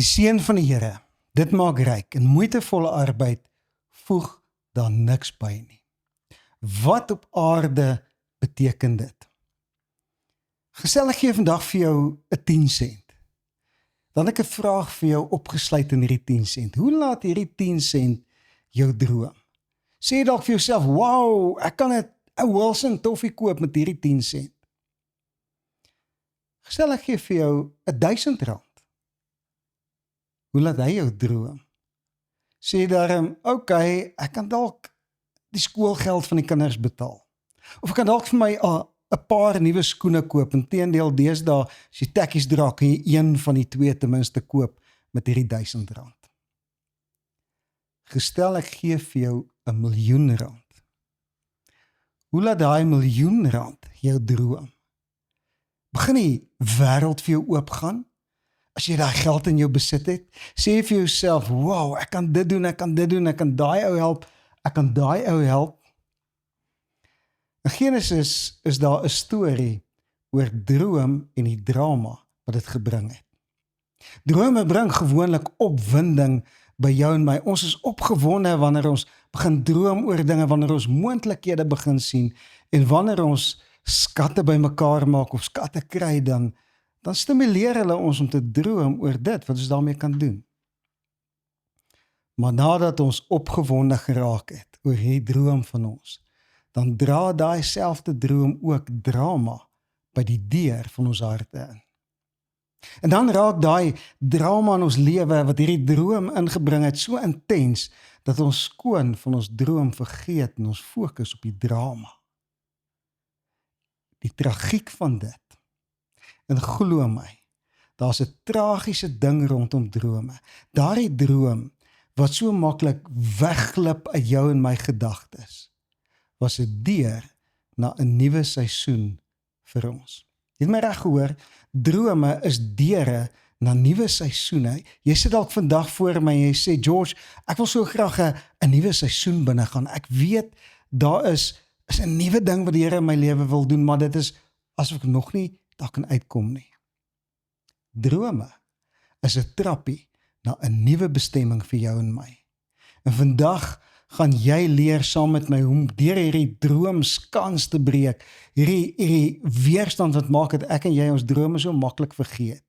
Die seën van die Here, dit maak ryk en moeitevolle arbeid voeg daar niks by nie. Wat op aarde beteken dit? Gestel ek gee vandag vir jou 'n 10 sent. Dan ek 'n vraag vir jou opgesluit in hierdie 10 sent. Hoe laat hierdie 10 sent jou droom? Sê dalk vir jouself, wow, ek kan 'n Wilson toffee koop met hierdie 10 sent. Gestel ek gee vir jou R1000. Hoe laat hy jou droom? Sê daarom, okay, ek kan dalk die skoolgeld van die kinders betaal. Of ek kan dalk vir my 'n paar nuwe skoene koop. Inteendeel, deesdae, as jy tekkies dra, kan jy een van die twee ten minste koop met hierdie R1000. Gestel ek gee vir jou R1.000.000. Hoe laat daai R1.000.000 jou droom? Begin die wêreld vir jou oopgaan? As jy daai geld in jou besit het, sê vir jouself, wow, ek kan dit doen, ek kan dit doen, ek kan daai ou help, ek kan daai ou help. In Genesis is daar 'n storie oor droom en die drama wat dit gebring het. Drome bring gewoonlik opwinding by jou en my. Ons is opgewonde wanneer ons begin droom oor dinge, wanneer ons moontlikhede begin sien en wanneer ons skatte bymekaar maak of skatte kry, dan stimuleer hulle ons om te droom oor dit wat ons daarmee kan doen. Maar nadat ons opgewonde geraak het oor hierdie droom van ons, dan dra daai selfde droom ook drama by die deur van ons harte in. En dan raak daai drama in ons lewe wat hierdie droom ingebring het so intens, dat ons skoon van ons droom vergeet en ons fokus op die drama. Die tragiek van dit, en glo my, daar's 'n tragiese ding rondom drome. Daardie droom, wat so maklik wegglip uit jou en my gedagtes, was 'n deur na 'n nuwe seisoen vir ons. Jy het my reg gehoor, drome is deure na nuwe seisoene. Jy sit dalk vandag voor my en jy sê, George, ek wil so graag 'n nuwe seisoen binne gaan. Ek weet, daar is 'n nuwe ding wat die Here in my lewe wil doen, maar dit is asof ek nog nie daar kan uitkom nie. Drome is 'n trappie na 'n nuwe bestemming vir jou en my. En vandag gaan jy leer saam met my hoe deur hierdie droomskans te breek, hierdie weerstand wat maak dat ek en jy ons drome so maklik vergeet.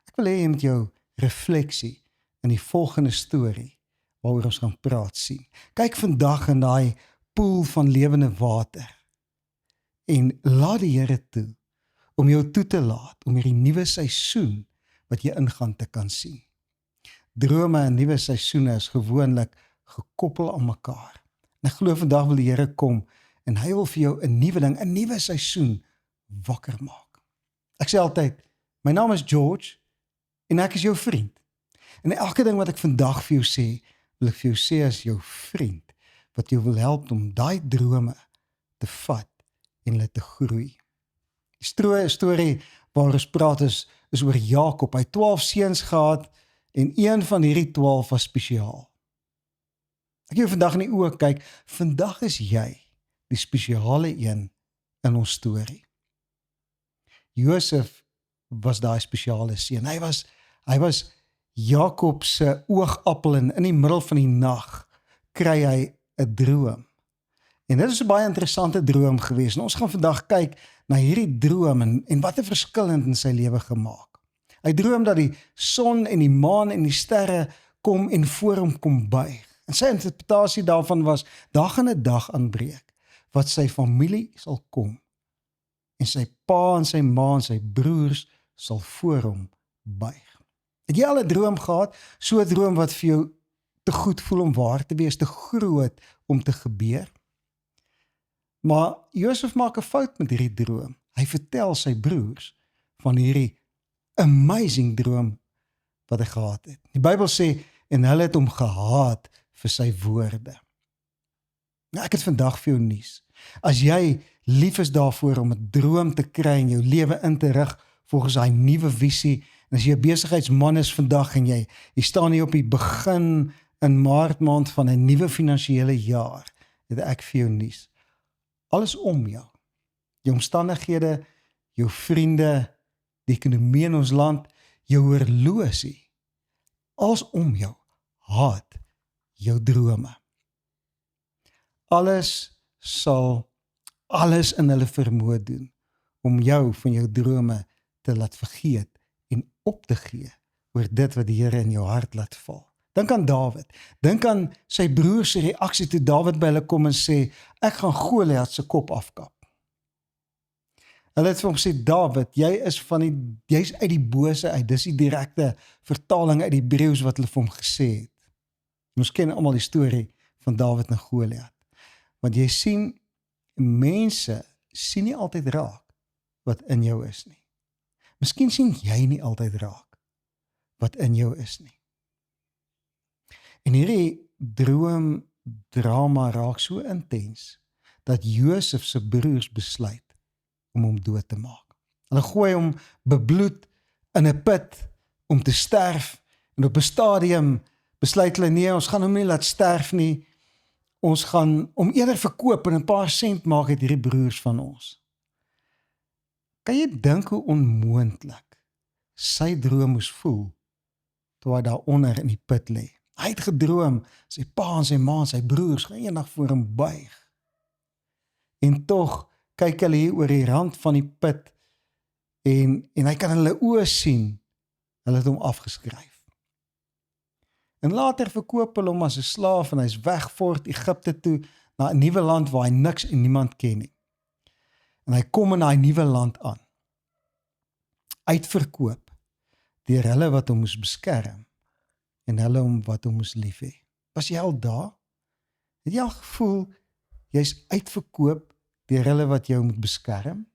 Ek wil hê jy met jou refleksie in die volgende storie waaroor ons gaan praat sien. Kyk vandag in daai poel van lewende water en laat die Here toe om jou toe te laat om hierdie nuwe seisoen wat jy ingaan te kan sien. Drome en nuwe seisoene is gewoonlik gekoppel aan mekaar. En ek glo vandag wil die Here kom en hy wil vir jou 'n nuwe ding, 'n nuwe seisoen wakker maak. Ek sê altyd, my naam is George en ek is jou vriend. En elke ding wat ek vandag vir jou sê, wil ek vir jou sê as jou vriend, wat jou wil help om daai drome te vat en hulle te groei. Die storie waar ons praat is oor Jakob. Hy het 12 seuns gehad en een van hierdie 12 was spesiaal. Ek wil vandag in die oë kyk, vandag is jy die spesiale een in ons storie. Josef was daai spesiale seun. Hy was Jakob se oogappel en in die middel van die nag kry hy 'n droom. En dit is 'n baie interessante droom gewees. En ons gaan vandag kyk na hierdie droom en wat 'n verskil in sy lewe gemaak. Hy droom dat die son en die maan en die sterre kom en voor hom kom buig. En sy interpretasie daarvan was, daar gaan 'n dag aanbreek wat sy familie sal kom. En sy pa en sy ma en sy broers sal voor hom buig. Het jy al 'n droom gehad? So 'n droom wat vir jou te goed voel om waar te wees, te groot om te gebeur? Maar Josef maak 'n fout met hierdie droom. Hy vertel sy broers van hierdie amazing droom wat hy gehad het. Die Bybel sê, en hulle het hom gehaat vir sy woorde. Nou, ek het vandag vir jou nuus. As jy lief is daarvoor om 'n droom te kry en jou lewe in te rig volgens daai nuwe visie, en as jy 'n besigheidsman is vandag en jy staan hier op die begin in Maart maand van 'n nuwe finansiële jaar, het ek vir jou nuus. Alles om jou, jou omstandighede, jou vriende, die ekonomie in ons land, jou horlosie, als om jou haat jou drome. Alles sal alles in hulle vermoë doen om jou van jou drome te laat vergeet en op te gee oor dit wat die Here in jou hart laat val. Dink aan Dawid. Dink aan sy broer se reaksie toe Dawid by hulle kom en sê, ek gaan Goliat se kop afkap. Hulle het vir hom gesê, Dawid, jy's uit die bose uit. Dis die direkte vertaling uit die Hebreëus wat hulle vir hom gesê het. Ons ken almal die storie van Dawid en Goliat. Want jy sien, mense sien nie altyd raak wat in jou is nie. Miskien sien jy nie altyd raak wat in jou is nie. En hierdie droomdrama raak so intens, dat Josef se broers besluit om hom dood te maak. Hulle gooi hom bebloed in 'n put om te sterf, en op 'n stadium besluit hulle, nee, ons gaan hom nie laat sterf nie, ons gaan hom eerder verkoop en 'n paar sent maak uit hierdie broers van ons. Kan jy dink hoe onmoontlik sy droom moes voel, toe hy daaronder in die put lê? Hy het gedroom, sy pa en sy ma en sy broers gaan eendag voor hom buig. En tog kyk hulle hier oor die rand van die put, en hy kan hulle oë sien, hulle het hom afgeskryf. En later verkoop hulle hom as 'n slaaf en hy's weg voort Egipte toe, na 'n nuwe land waar hy niks en niemand ken nie. En hy kom in daai nuwe land aan. Uitverkoop deur hulle wat hom moes beskerm en hulle wat hom moes lief hê. Was jy al daar? Het jy al gevoel jy's uitverkoop deur hulle wat jou moet beskerm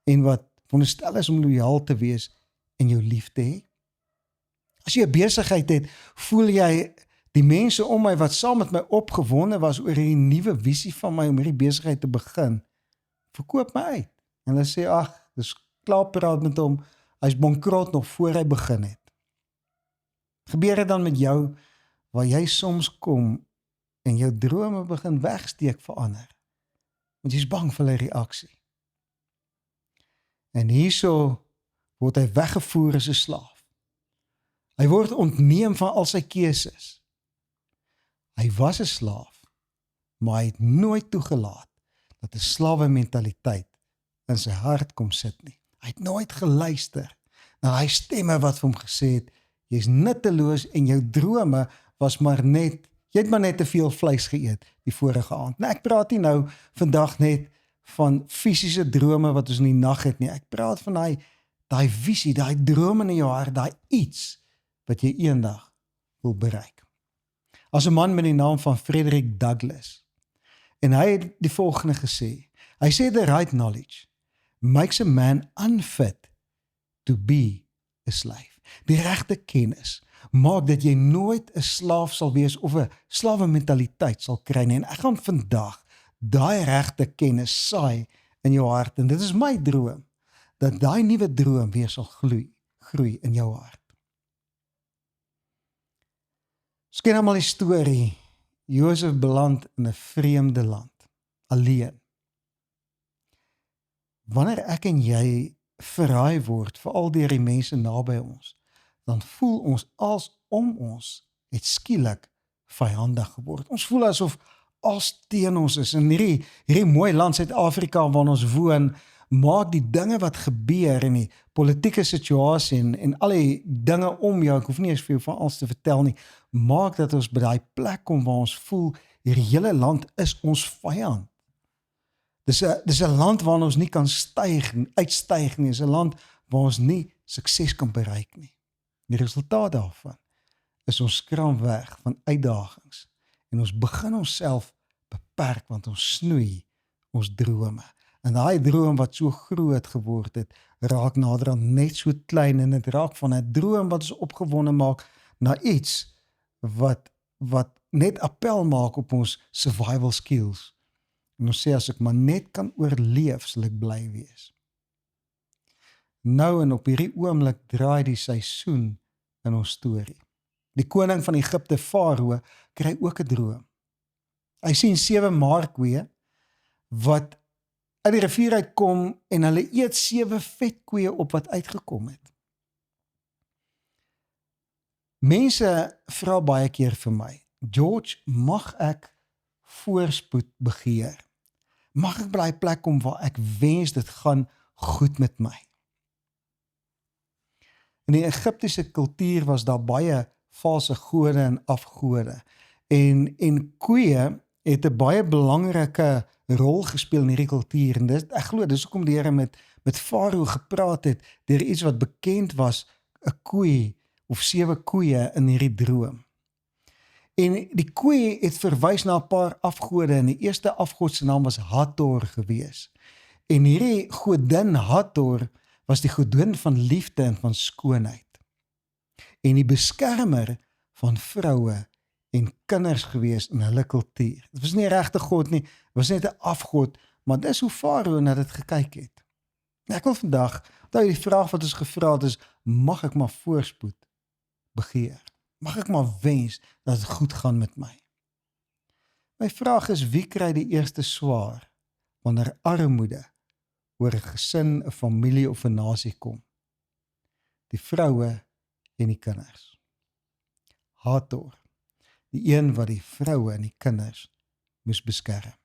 en wat veronderstel is om lojaal te wees en jou lief te hê? As jy 'n besigheid het, voel jy die mense om my wat saam met my opgewonde was oor hierdie nuwe visie van my om hierdie besigheid te begin, verkoop my uit. En hulle sê, ag, dis klaar praat met hom, hy's bankrot nog voor hy begin het. Gebeur dit dan met jou, waar jy soms kom en jou drome begin wegsteek vir ander, want jy's bang vir hulle reaksie. En hierso word hy weggevoer as 'n slaaf. Hy word ontneem van al sy keuses. Hy was 'n slaaf, maar hy het nooit toegelaat dat 'n slawe mentaliteit in sy hart kom sit nie. Hy het nooit geluister na hy stemme wat vir hom gesê het, jy's nutteloos en jou drome was maar net, jy het maar net te veel vleis geëet die vorige aand. Nou ek praat nie nou vandag net van fisiese drome wat ons in die nag het nie. Ek praat van daai visie, daai drome in jou hart, daai iets wat jy eendag wil bereik. As 'n man met die naam van Frederick Douglass, en hy het die volgende gesê, hy sê the right knowledge makes a man unfit to be a slave. Die regte kennis maak dat jy nooit 'n slaaf sal wees of 'n slawe mentaliteit sal kry nie. En ek gaan vandag daai regte kennis saai in jou hart, en dit is my droom, dat daai nuwe droom weer sal groei in jou hart. Ons ken almal die storie, Josef beland in 'n vreemde land, alleen. Wanneer ek en jy verraai word, veral deur die mense naby ons, dan voel ons asom ons het skielik vyandig geword. Ons voel asof alles teen ons is. En hierdie mooi land Suid-Afrika waarin ons woon, maak die dinge wat gebeur in die politieke situasie en al die dinge om jou, ek hoef nie eens vir jou van alles te vertel nie, maak dat ons by daai plek kom waar ons voel, hierdie hele land is ons vyand. Dis 'n land waar ons nie kan uitstyg nie, dis 'n land waar ons nie sukses kan bereik nie. Die resultaat daarvan is ons skram weg van uitdagings en ons begin onsself beperk want ons snoei ons drome. En daai droom wat so groot geword het, raak naderhand net so klein en dit raak van 'n droom wat ons opgewonde maak na iets wat net appel maak op ons survival skills. En ons sê as ek maar net kan oorleef, sal ek bly wees. Nou en op hierdie oomblik draai die seisoen in ons storie. Die koning van Egipte, Farao, kry ook 'n droom. Hy sien 7 markkoeë wat uit die rivier uitkom en hulle eet 7 vetkoeë op wat uitgekom het. Mense vra baie keer vir my, George, mag ek voorspoed begeer? Mag ek by die plek kom waar ek wens dit gaan goed met my? In die Egiptiese kultuur was daar baie valse gode en afgode. En koeie het 'n baie belangrike rol gespeel in hierdie kultuur. En ek glo dis hoekom die Here met Farao gepraat het deur iets wat bekend was, 'n koei of 7 koeie in hierdie droom. En die koei het verwys na 'n paar afgode en die eerste afgod se naam was Hathor gewees. En hierdie godin Hathor was die godin van liefde en van skoonheid. En die beskermer van vroue en kinders gewees in hulle kultuur. Dit was nie 'n regte god nie, dit was net 'n afgod, maar dis hoe Farao na dit gekyk het. En ek wil vandag, die vraag wat ons gevra het is, mag ek maar voorspoed begeer? Mag ek maar wens dat het goed gaan met my? My vraag is, wie kry die eerste swaar wanneer armoede oor 'n gesin, 'n familie of 'n nasie kom? Die vroue en die kinders. Hathor, die een wat die vroue en die kinders moes beskerm.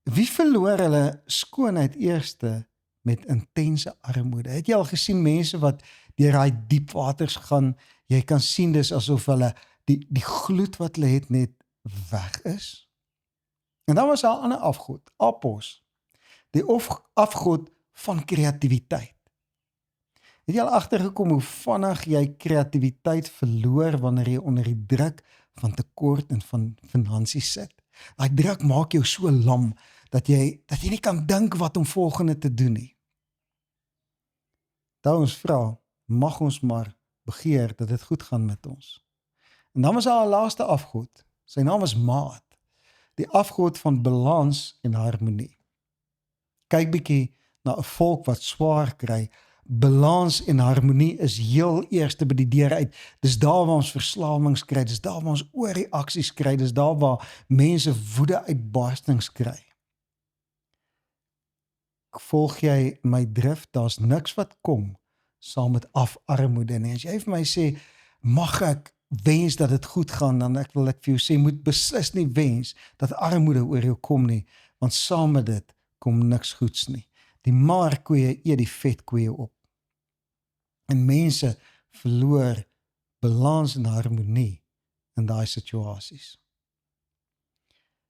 Wie verloor hulle skoonheid eerste met intense armoede? Het jy al gesien mense wat deur daai diep waters gaan, jy kan sien dis asof hulle die gloed wat hulle het net weg is? En dan was daar 'n ander afgod, Apos, die afgod van kreatiwiteit. Het jy al agtergekom hoe vinnig jy kreatiwiteit verloor wanneer jy onder die druk van tekort en van finansies sit? Daai druk maak jou so lam dat jy nie kan dink wat om volgende te doen nie. Daar ons vra, mag ons maar begeer dat dit goed gaan met ons. En dan was daar 'n laaste afgod. Sy naam was Maat, die afgod van balans en harmonie. Kyk bietjie na 'n volk wat swaar kry. Balans en harmonie is heel eerste by die deur uit. Dis daar waar ons verslawings kry, dis daar waar ons oorreaksies kry, dis daar waar mense woede uitbarstings kry. Volg jy my drif, daar's niks wat kom saam met armoede nie. As jy vir my sê, mag ek wens dat dit goed gaan, dan wil ek vir jou sê, moet beslis nie wens dat armoede oor jou kom nie, want saam met dit kom niks goeds nie. Die markkoeie eet die vetkoeie op. En mense verloor balans en harmonie in daai situasies.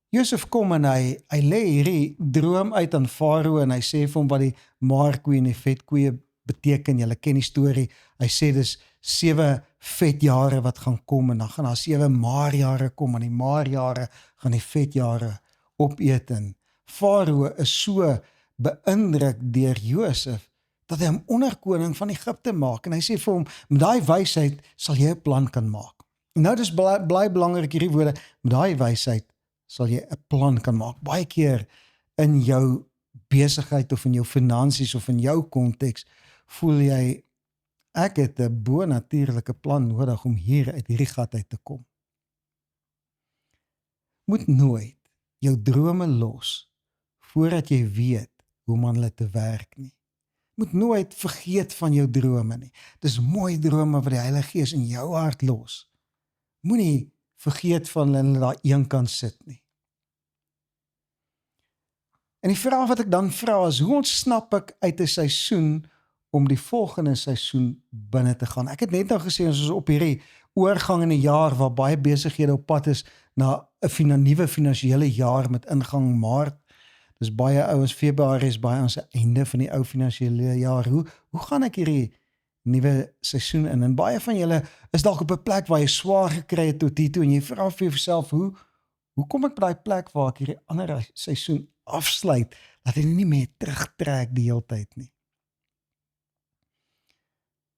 Josef kom en hy lê hierdie droom uit aan Farao en hy sê vir hom wat die markkoeie en die vetkoeie beteken. Julle ken die storie. Hy sê dis 7 vetjare wat gaan kom en dan gaan daar 7 maarjare kom en die maarjare gaan die vetjare opeet. En Farao is so beïndruk deur Josef dat hy hom onderkoning van Egipte maak. En hy sê vir hom, met daai wysheid sal jy 'n plan kan maak. En nou dis bly belangrik hierdie woorde, met daai wysheid sal jy 'n plan kan maak. Baie keer in jou besigheid of in jou finansies of in jou konteks voel jy, ek het 'n bonatuurlike plan nodig om hier uit hierdie gat uit te kom. Moet nooit jou drome los voordat jy weet hoe om aan hulle te werk nie. Moet nooit vergeet van jou drome nie. Dis mooi drome wat die Heilige Gees in jou hart los. Moenie vergeet van hulle in daai een kant sit nie. En die vraag wat ek dan vra is, hoe ontsnap ek uit 'n seisoen om die volgende seisoen binne te gaan? Ek het net nou gesê, ons is op hierdie oorgang in 'n jaar waar baie besighede op pad is na 'n nuwe finansiële jaar met ingang Maart. Dis baie ouens, Februarie is baie aan se einde van die ou finansiële jaar. Hoe gaan ek hierdie nuwe seisoen in? En baie van julle is dalk op 'n plek waar jy swaar gekry het tot hier toe en jy vra vir jouself, hoe kom ek by daai plek waar ek hierdie ander seisoen afsluit, dat hy nie meer terugtrek die hele tyd nie?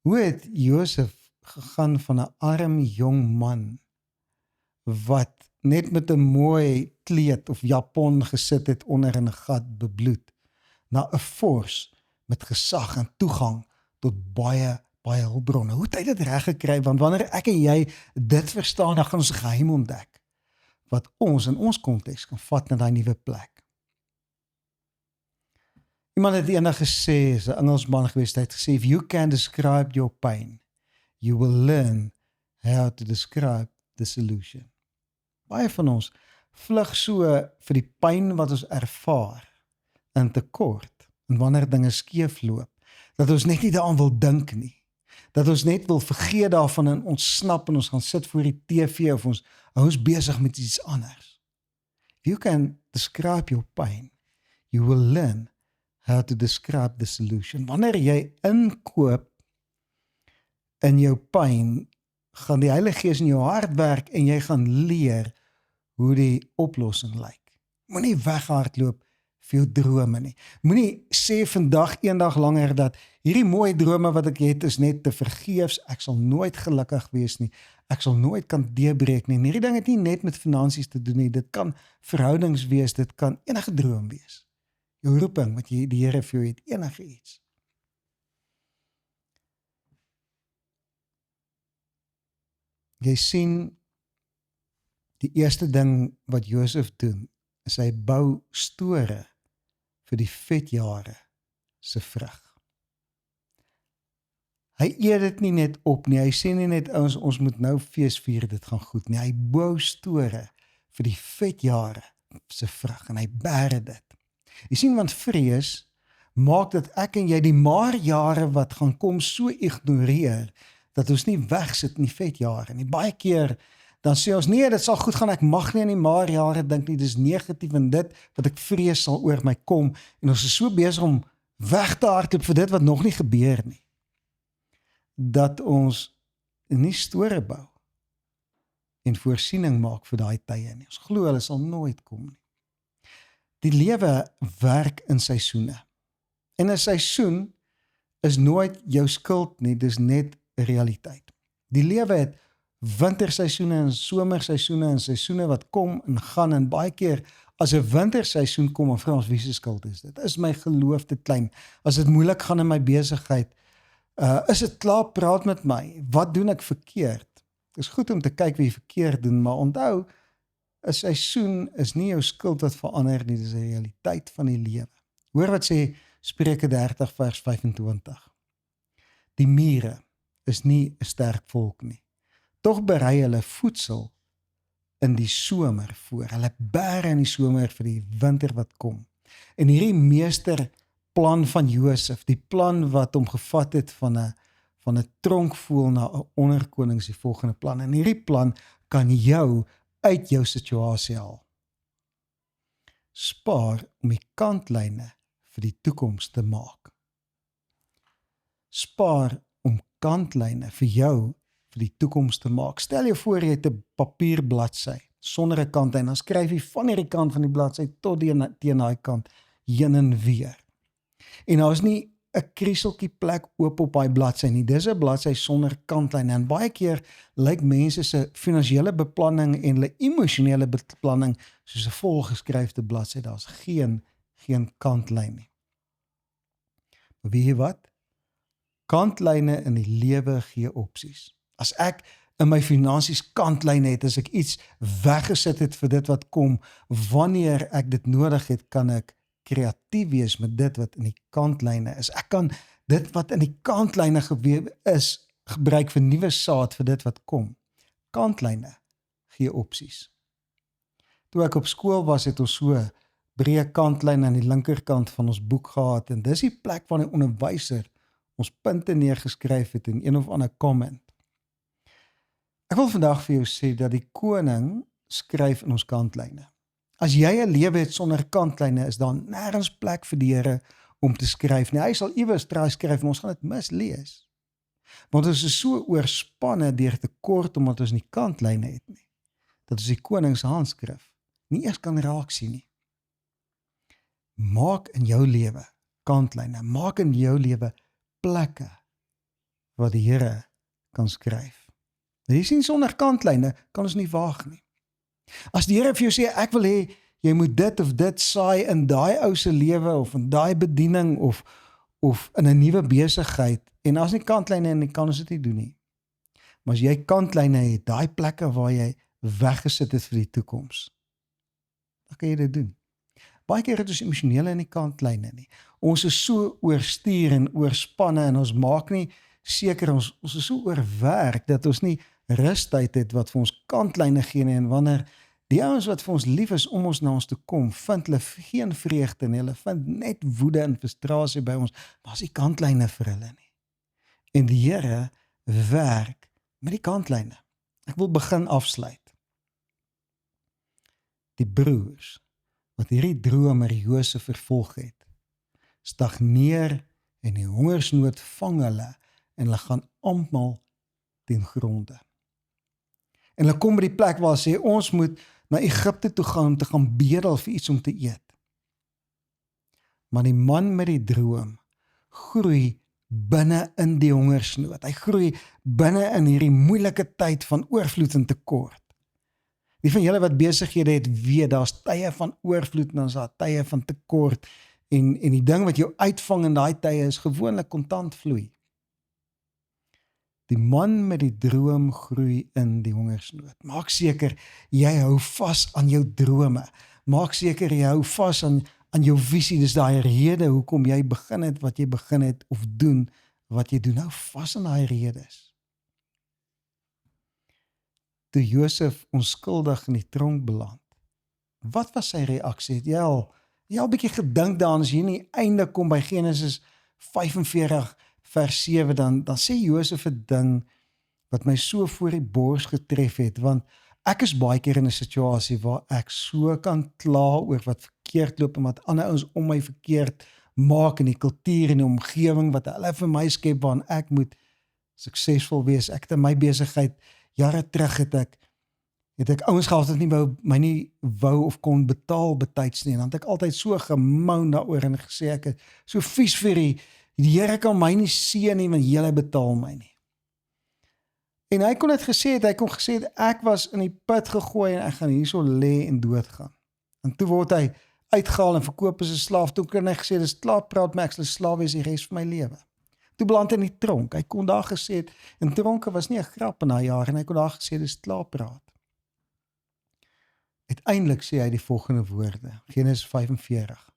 Hoe het Josef gegaan van 'n arm jong man wat net met 'n mooi kleed of japon gesit het onder in 'n gat bebloed, na 'n vors met gesag en toegang tot baie hulpbronne? Hoe het hy dit reg gekry? Want wanneer ek en jy dit verstaan, dan gaan ons 'n geheim ontdek wat ons in ons konteks kan vat na daai nuwe plek. Iemand het eendag gesê, is 'n Engelsman gewees, hy het gesê, if you can describe your pain, you will learn how to describe the solution. Baie van ons vlug so vir die pyn wat ons ervaar in tekort, en wanneer dinge skeef loop, dat ons net nie daaraan wil dink nie, dat ons net wil vergeet daarvan en ontsnap en ons gaan sit voor die TV of ons hou ons besig met iets anders. If you can describe your pain, you will learn how to describe the solution. Wanneer jy inkoop in jou pyn, gaan die Heilige Gees in jou hart werk en jy gaan leer hoe die oplossing lyk. Moenie weghardloop vir jou drome nie. Moenie sê vandag, eendag langer dat hierdie mooi drome wat ek het is net te vergeefs, ek sal nooit gelukkig wees nie, ek sal nooit kan deurbreek nie. En hierdie ding het nie net met finansies te doen nie, dit kan verhoudings wees, dit kan enige droom wees. Jou roeping wat jy die Here vir jou het, enige iets. Jy sien, die eerste ding wat Josef doen, is hy bou store vir die vetjare se vrug. Hy eet dit nie net op nie, hy sê nie net ons moet nou fees vier, dit gaan goed nie, hy bou store vir die vetjare se vrug en hy bære dit. Jy sien, want vrees maak dat ek en jy die maarjare wat gaan kom so ignoreer, dat ons nie wegsit in die vetjare nie. Baie keer dan sê ons, nee, dit sal goed gaan, ek mag nie in die maarjare dink nie, dis negatief en dit wat ek vrees sal oor my kom, en ons is so besig om weg te hardloop vir dit wat nog nie gebeur nie, dat ons nie store bou en voorsiening maak vir daai tye nie. Ons glo hulle sal nooit kom nie. Die lewe werk in seisoene, en 'n seisoen is nooit jou skuld nie, dis net 'n realiteit. Die lewe het winterseisoene en somerseisoene en seisoene wat kom en gaan, en baie keer as 'n winterseisoen kom, en vra ons wie se skuld is dit? Is my geloof te klein? As dit moeilik gaan in my besigheid, is dit klaar, praat met my, wat doen ek verkeerd? Het is goed om te kyk wie verkeerd doen, maar onthou, 'n seisoen is nie jou skuld wat verander nie, dis 'n realiteit van die lewe. Hoor wat sê Spreuke 30 vers 25. Die mure is nie 'n sterk volk nie. Tog berei hulle voedsel in die somer voor. Hulle bære in die somer vir die winter wat kom. En hierdie meesterplan van Josef, die plan wat hom gevat het van 'n tronkvoël na 'n onderkoning, is die volgende plan. En hierdie plan kan jou uit jou situasie haal. Spaar om die kantlyne vir die toekoms te maak. Spaar om kantlyne vir jou vir die toekoms te maak. Stel jou voor jy het 'n papierbladsy sonder 'n kantlyn, dan skryf jy van hierdie kant van die bladsy tot teen daai kant heen en weer. En daar is nie 'n krieseltjie plek oop op daai bladsy nie. Dis 'n bladsy sonder kantlyne, en baie keer lyk mense se finansiële beplanning en hulle emosionele beplanning soos 'n volgeskryfde bladsy. Daar's geen kantlyn nie. Maar weet jy wat? Kantlyne in die lewe gee opsies. As ek in my finansies kantlyne het, as ek iets weggesit het vir dit wat kom, wanneer ek dit nodig het, kan ek kreatief wees met dit wat in die kantlyne is. Ek kan dit wat in die kantlyne is, gebruik vir nuwe saad vir dit wat kom. Kantlyne gee opsies. Toe ek op skool was, het ons so breë kantlyn aan die linkerkant van ons boek gehad, en dis die plek waar die onderwyser ons punte neergeskryf het in een of ander comment. Ek wil vandag vir jou sê dat die koning skryf in ons kantlyne. As jy 'n lewe het sonder kantlyne, is daar nêrens plek vir die Here om te skryf nie. Hy sal iewers try skryf en ons gaan dit mislees. Want ons is so oorspanne deur tekort omdat ons nie kantlyne het nie, dat ons die koning se handskrif nie eers kan raak sien nie. Maak in jou lewe kantlyne, maak in jou lewe plekke wat die Here kan skryf. Jy sien, sonder kantlyne kan ons nie waag nie. As die Here vir jou sê, ek wil hê jy moet dit of dit saai in daai ou se lewe of in daai bediening of in 'n nuwe besigheid, en as nie kantlyne en kan ons dit nie doen nie. Maar as jy kantlyne het, daai plekke waar jy weggesit het vir die toekoms, dan kan jy dit doen. Baie keer het ons emosionele in die kantlyne nie. Ons is so oorstuur en oorspanne en ons maak nie seker ons is so oorwerk dat ons nie rustyd het wat vir ons kantlyne gee nie, en wanneer die ouens wat vir ons lief is om ons na ons toe kom, vind hulle geen vreugde nie, hulle vind net woede en frustrasie by ons, maar as die kantlyne vir hulle nie. En die Here werk met die kantlyne. Ek wil begin afsluit. Die broers wat hierdie dromer Josef vervolg het, stagneer en die hongersnood vang hulle en hulle gaan almal ten gronde. En hulle kom by die plek waar hulle sê ons moet na Egipte toe gaan om te gaan bedel vir iets om te eet. Maar die man met die droom groei binne in die hongersnood. Hy groei binne in hierdie moeilike tyd van oorvloed en tekort. Die van julle wat besighede het, weet, daar's tye van oorvloed en dan's daar tye van tekort. En die ding wat jou uitvang in daai tye is gewoonlik kontant vloei. Die man met die droom groei in die hongersnood. Maak seker jy hou vas aan jou drome. Maak seker jy hou vas aan jou visie. Dis daai rede hoekom jy begin het wat jy begin het of doen wat jy doen. Hou vas aan daai redes. Toe Josef onskuldig in die tronk beland, wat was sy reaksie? Het jy al 'n bietjie gedink daaraan, as jy nie einde kom by Genesis 45 vers 7, dan sê Josef 'n ding wat my so voor die bors getref het, want ek is baie keer in 'n situasie waar ek so kan kla oor wat verkeerd loop en wat ander ouens om my verkeerd maak in die kultuur en die omgewing wat hulle vir my skep waarin ek moet suksesvol wees. Ek het in my besigheid jare terug het ek ouens gehad wat my nie wou of kon betaal betyds nie, en dan het ek altyd so gemoun daaroor en gesê ek het so vies vir die Here kan my nie seën nie, want julle betaal my nie. En hy kon gesê het, ek was in die put gegooi en ek gaan hierso lê en doodgaan. En toe word hy uitgehaal en verkoop as 'n slaaf. Toe kon hy gesê, dis klaar praat my, ek sal 'n slaaf wees die res van my lewe. Toe beland hy in die tronk. Hy kon daar gesê het, en tronke was nie 'n grap in daai jaar, en hy kon daar gesê, dis klaar praat. Uiteindelik sê hy die volgende woorde, Genesis 45.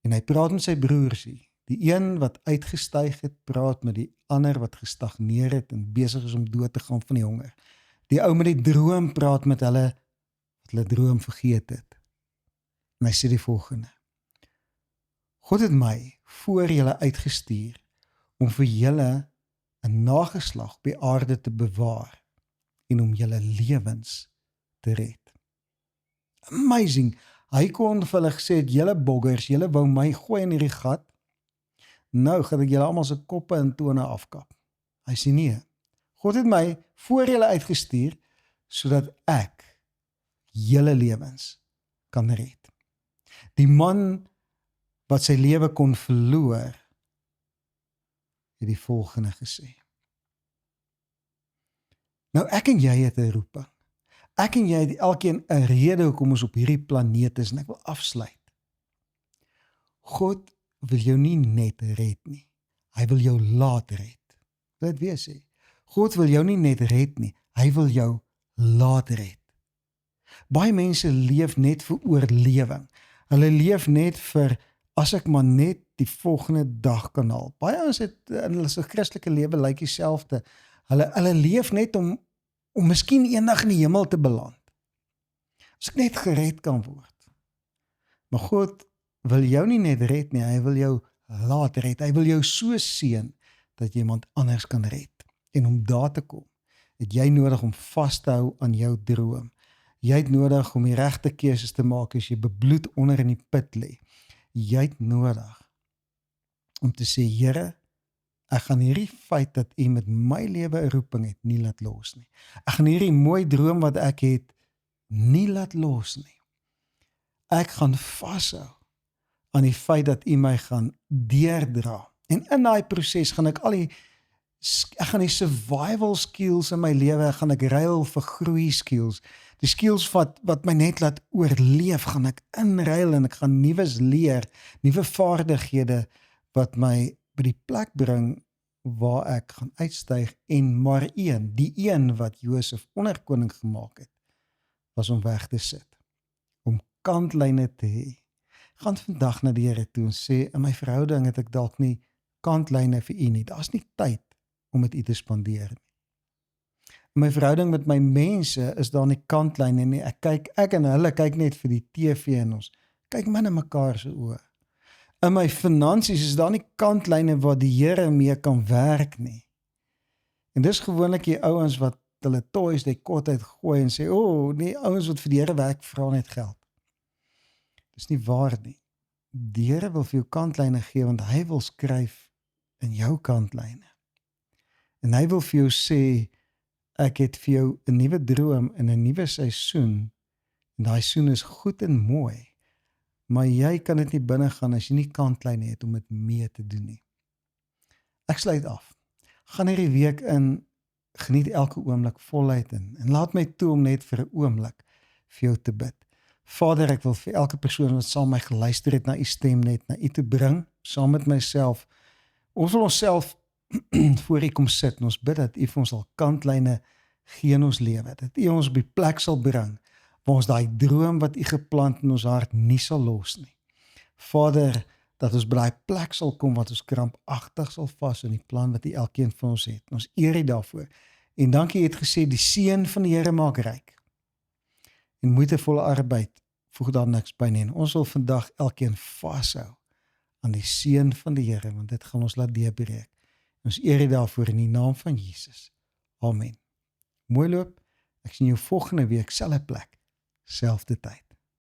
En hy praat met sy broers hier. Die een wat uitgestyg het, praat met die ander wat gestagneer het en besig is om dood te gaan van die honger. Die ou met die droom praat met hulle wat hulle droom vergeet het. En hy sê die volgende: God het my voor julle uitgestuur om vir julle 'n nageslag op die aarde te bewaar en om julle lewens te red. Amazing. Hy kon vir hulle gesê het, julle boggers, julle wou my gooi in hierdie gat, nou gaan ek julle almal se koppe en tone afkap. Hy sê nee, God het my voor julle uitgestuur, sodat ek julle lewens kan red. Die man wat sy lewe kon verloor, het die volgende gesê. Nou ek en jy het 'n roeping. Ek en jy het elkeen 'n rede hoekom ons op hierdie planeet is, en ek wil afsluit. God wil jou nie net red nie. Hy wil jou laat red. Wil dit weer sê? God wil jou nie net red nie. Hy wil jou laat red. Baie mense leef net vir oorlewing. Hulle leef net vir, as ek maar net die volgende dag kan haal. Baie ons het in hulle Christelike lewe lyk dieselfde. Hulle leef net om miskien eendag in die hemel te beland. As ek net gered kan word. Maar God wil jou nie net red nie, hy wil jou laat red. Hy wil jou so seën dat jy iemand anders kan red. En om daar te kom, het jy nodig om vas te hou aan jou droom. Jy het nodig om die regte keuses te maak as jy bebloed onder in die put lê. Jy het nodig om te sê, Here, ek gaan hierdie feit dat U met my lewe 'n roeping het, nie laat los nie. Ek gaan hierdie mooi droom wat ek het, nie laat los nie. Ek gaan vashou aan die feit dat U my gaan deurdra. En in daai proses gaan ek die survival skills in my lewe, gaan ek ruil vir groei skills. Die skills wat my net laat oorleef, gaan ek inruil en ek gaan nuus leer, nuwe vaardighede wat my by die plek bring waar ek gaan uitstyg, en maar die een wat Josef onderkoning gemaak het, was om weg te sit, om kantlyne te hê. Gaan vandag na die Here toe en sê, in my verhouding het ek dalk nie kantlyne vir u nie. Daar's nie tyd om met u te spandeer nie. My verhouding met my mense is daar nie kantlyne nie. Ek en hulle kyk net vir die TV en ons kyk maar na mekaar se oë. In my finansies is daar nie kantlyne waar die Here mee kan werk nie. En dis gewoonlik die ouens wat hulle toys die kot uitgooi en sê, nee, ouens wat vir die Here werk, vra net geld. Dis nie waar nie. Die Here wil vir jou kantlyne gee, want hy wil skryf in jou kantlyne. En hy wil vir jou sê, ek het vir jou 'n nuwe droom en 'n nuwe seisoen, en daai seisoen is goed en mooi, maar jy kan dit nie binne gaan as jy nie kantlyne het om dit mee te doen nie. Ek sluit af. Gaan hierdie week in, geniet elke oomblik voluit in, en laat my toe om net vir 'n oomblik vir jou te bid. Vader, ek wil vir elke persoon wat saam my geluister het na u stem net, na u te bring, saam met myself. Ons wil onsself voor u kom sit, en ons bid dat u vir ons al kantlyne gee in ons lewe, dat u ons op die plek sal bring, waar ons daai droom wat u geplant in ons hart nie sal los nie. Vader, dat ons by daai plek sal kom wat ons krampagtig sal vas in die plan wat u elkeen van ons het. En ons eer u daarvoor. En dankie, u het gesê, die seën van die Here maak ryk. En moeitevolle arbeid voeg daar niks by nie. En ons wil vandag elkeen vashou aan die seën van die Here, want dit gaan ons laat deurbreek. Ons eer u daarvoor in die naam van Jesus. Amen. Mooi loop. Ek sien jou volgende week, selfde plek, selfde tyd.